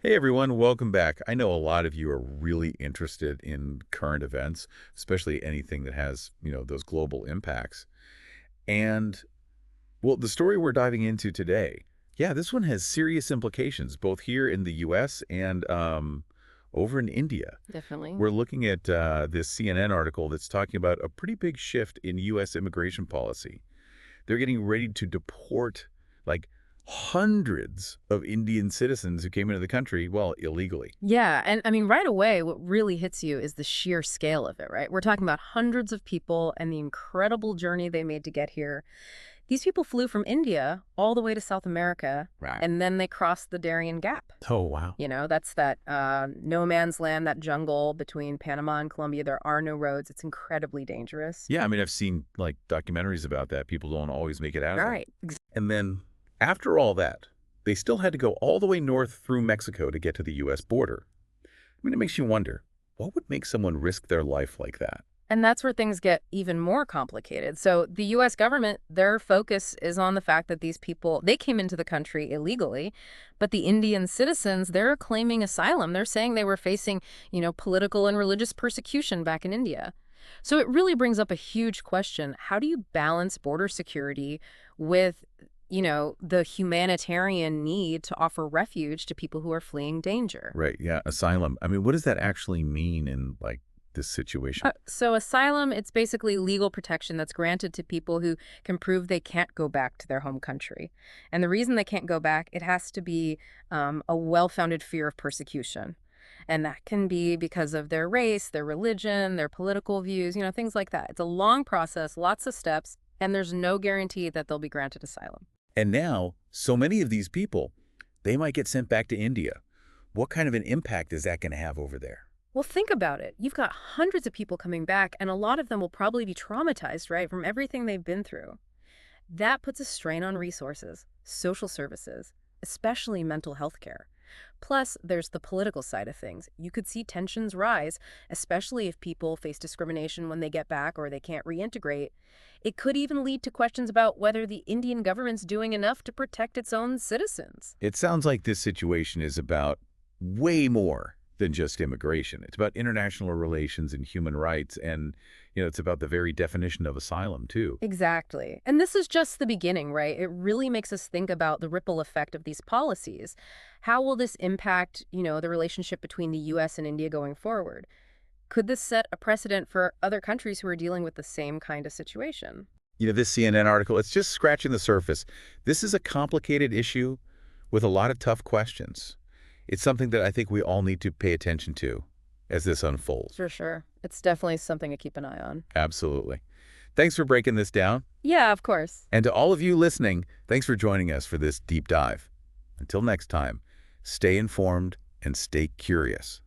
Hey everyone, welcome back. I know a lot of you are really interested in current events, especially anything that has, those global impacts. And, well, the story we're diving into today, yeah, this one has serious implications, both here in the U.S. and over in India. Definitely. We're looking at this CNN article that's talking about a pretty big shift in U.S. immigration policy. They're getting ready to deport, like, hundreds of Indian citizens who came into the country, well, illegally. Yeah, and I mean, right away, what really hits you is the sheer scale of it, right? We're talking about hundreds of people and the incredible journey they made to get here. These people flew from India all the way to South America, Right. and then they crossed the Darien Gap. Oh, wow. That's that no man's land, that jungle between Panama and Colombia. There are no roads. It's incredibly dangerous. Yeah, I mean, I've seen, like, documentaries about that. People don't always make it out of there. Right. And then, after all that, they still had to go all the way north through Mexico to get to the U.S. border. I mean, it makes you wonder, what would make someone risk their life like that? And that's where things get even more complicated. So the U.S. government, their focus is on the fact that these people, they came into the country illegally, but the Indian citizens, they're claiming asylum. They're saying they were facing, political and religious persecution back in India. So it really brings up a huge question. How do you balance border security with, the humanitarian need to offer refuge to people who are fleeing danger? Right, yeah, asylum. I mean, what does that actually mean in, like, this situation? So asylum, it's basically legal protection that's granted to people who can prove they can't go back to their home country. And the reason they can't go back, it has to be a well-founded fear of persecution. And that can be because of their race, their religion, their political views, things like that. It's a long process, lots of steps, and there's no guarantee that they'll be granted asylum. And now, so many of these people, they might get sent back to India. What kind of an impact is that going to have over there? Well, think about it. You've got hundreds of people coming back, and a lot of them will probably be traumatized, right, from everything they've been through. That puts a strain on resources, social services, especially mental health care. Plus, there's the political side of things. You could see tensions rise, especially if people face discrimination when they get back or they can't reintegrate. It could even lead to questions about whether the Indian government's doing enough to protect its own citizens. It sounds like this situation is about way more than just immigration. It's about international relations and human rights, and, it's about the very definition of asylum, too. Exactly. And this is just the beginning, right? It really makes us think about the ripple effect of these policies. How will this impact, the relationship between the U.S. and India going forward? Could this set a precedent for other countries who are dealing with the same kind of situation? This CNN article, it's just scratching the surface. This is a complicated issue with a lot of tough questions. It's something that I think we all need to pay attention to as this unfolds. For sure. It's definitely something to keep an eye on. Absolutely. Thanks for breaking this down. Yeah, of course. And to all of you listening, thanks for joining us for this deep dive. Until next time, stay informed and stay curious.